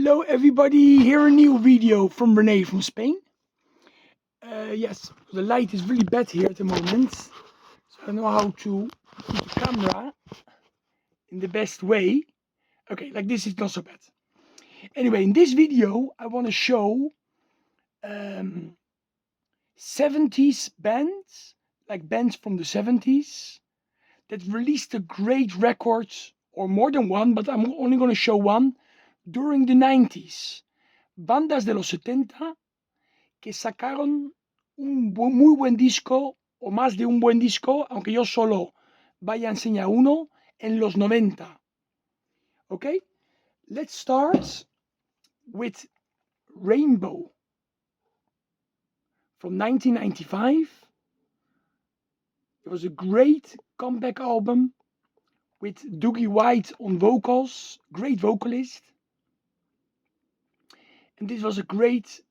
Hello everybody, here a new video from Renee from Spain. Yes, the light is really bad here at the moment, so I don't know how to keep the camera in the best way. Okay, like this is not so bad. Anyway, in this video I want to show 70s bands, like bands from the 70s that released a great records, or more than one, but I'm only going to show one, during the 90s. Bandas de los 70 que sacaron muy buen disco, o más de un buen disco, aunque yo solo vaya a enseñar uno, en los 90. Okay, let's start with Rainbow from 1995. It was a great comeback album with Dougie White on vocals, great vocalist. And this was a great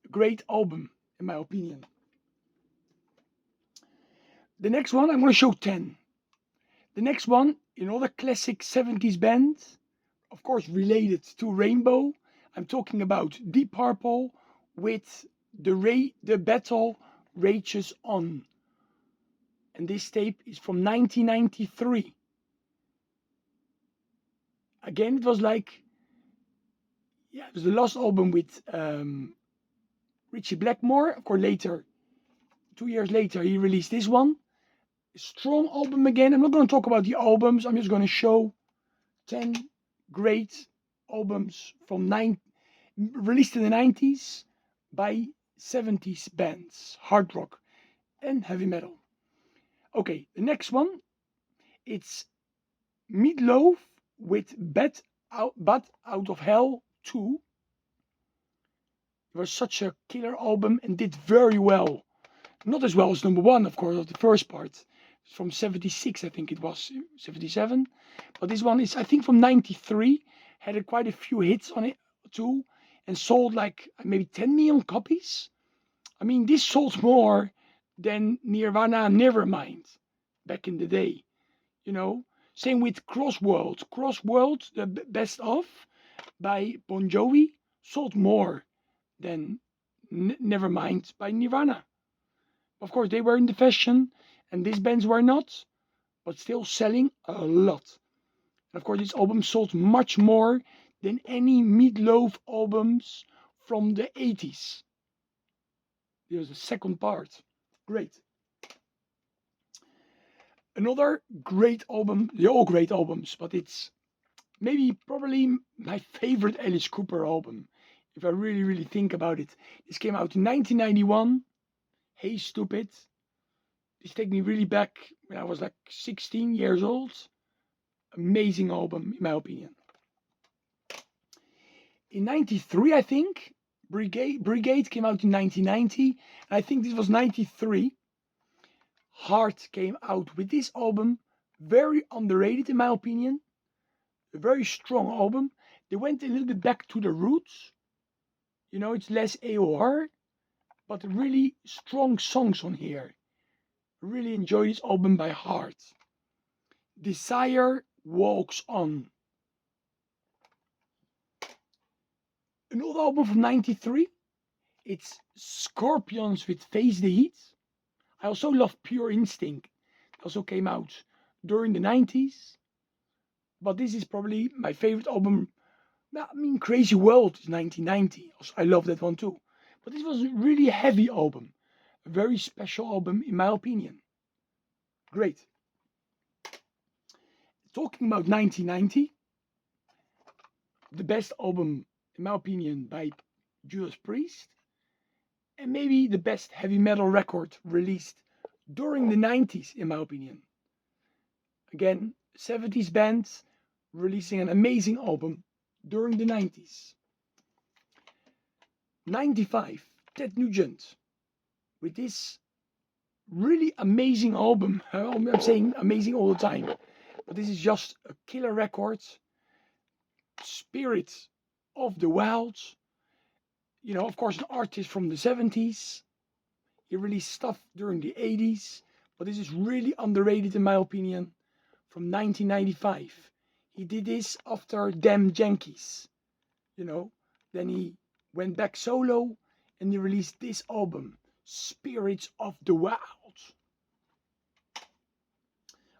album, in my opinion. The next one, I'm going to show 10. The next one, another classic 70s band, of course related to Rainbow. I'm talking about Deep Purple with the Battle Rages On. And this tape is from 1993. Again, it was like, it was the last album with Richie Blackmore. Of course, later, 2 years later, he released this one. A strong album again. I'm not going to talk about the albums. I'm just going to show 10 great albums from released in the 90s by 70s bands, hard rock and heavy metal. Okay, the next one, it's Loaf with Bat Out of Hell 2. It was such a killer album and did very well. Not as well as number one, of course, of the first part. From 76, I think it was, 77. But this one is, I think, from 93. Had quite a few hits on it too, and sold like maybe 10 million copies. I mean, this sold more than Nirvana Nevermind back in the day. Same with Crossworld. Crossworld, the best of by Bon Jovi, sold more than Nevermind by Nirvana. Of course, they were in the fashion, and these bands were not, but still selling a lot. And of course, this album sold much more than any Meatloaf albums from the 80s. Here's the second part. Great. Another great album, they're all great albums, but it's probably my favorite Alice Cooper album, if I really think about it. This came out in 1991. Hey Stupid. This takes me really back when I was like 16 years old. Amazing album, in my opinion. In 93, I think, Brigade came out in 1990. And I think this was 93. Heart came out with this album. Very underrated, in my opinion. A very strong album. They went a little bit back to the roots. It's less AOR, but really strong songs on here. Really enjoy this album by heart. Desire Walks On. An old album from 93. It's Scorpions with Face the Heat. I also love Pure Instinct. It also came out during the 90s. But this is probably my favorite album. Crazy World is 1990. Also, I love that one too. But this was a really heavy album. A very special album, in my opinion. Great. Talking about 1990, the best album, in my opinion, by Judas Priest, and maybe the best heavy metal record released during the 90s, in my opinion. Again, 70s bands releasing an amazing album during the 90s. 95, Ted Nugent, with this really amazing album. I'm saying amazing all the time, but this is just a killer record. Spirit of the Wild. Of course, an artist from the 70s. He released stuff during the 80s, but this is really underrated, in my opinion, from 1995. He did this after Damn Yankees. Then he went back solo and he released this album, Spirits of the Wild.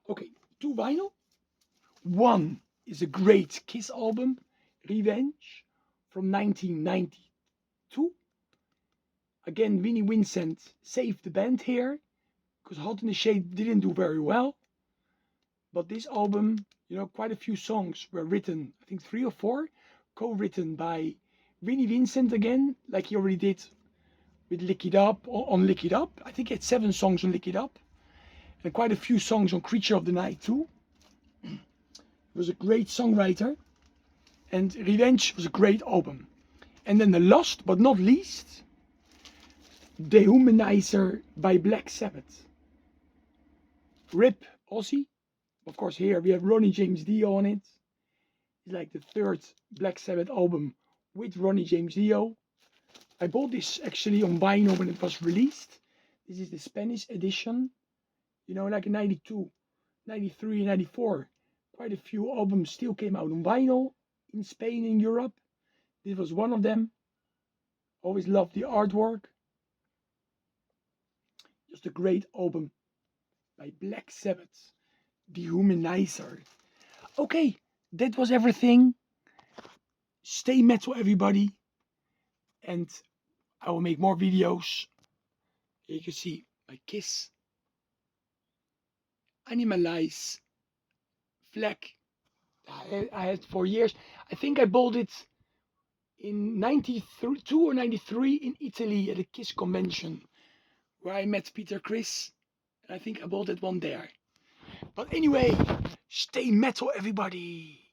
Okay, 2 vinyl. One is a great Kiss album, Revenge, from 1992. Again, Vinnie Vincent saved the band here, because Hot in the Shade didn't do very well. But this album, quite a few songs were written, I think 3 or 4, co-written by Vinnie Vincent again, like he already did with Lick It Up, on Lick It Up. I think he had 7 songs on Lick It Up, and quite a few songs on Creature of the Night too. He was a great songwriter, and Revenge was a great album. And then the last but not least, Dehumanizer by Black Sabbath. Rip Ozzy. Of course, here we have Ronnie James Dio on it. It's like the 3rd Black Sabbath album with Ronnie James Dio. I bought this actually on vinyl when it was released. This is the Spanish edition. Like in 92, 93, 94. Quite a few albums still came out on vinyl in Spain and Europe. This was one of them. Always loved the artwork. Just a great album by Black Sabbath. Dehumanizer. Okay, that was everything. Stay metal, everybody. And I will make more videos. Here you can see my Kiss Animalize flag. I had for years. I think I bought it in 92 or 93 in Italy at a Kiss convention, where I met Peter Criss. And I think I bought that one there. But anyway, stay metal, everybody.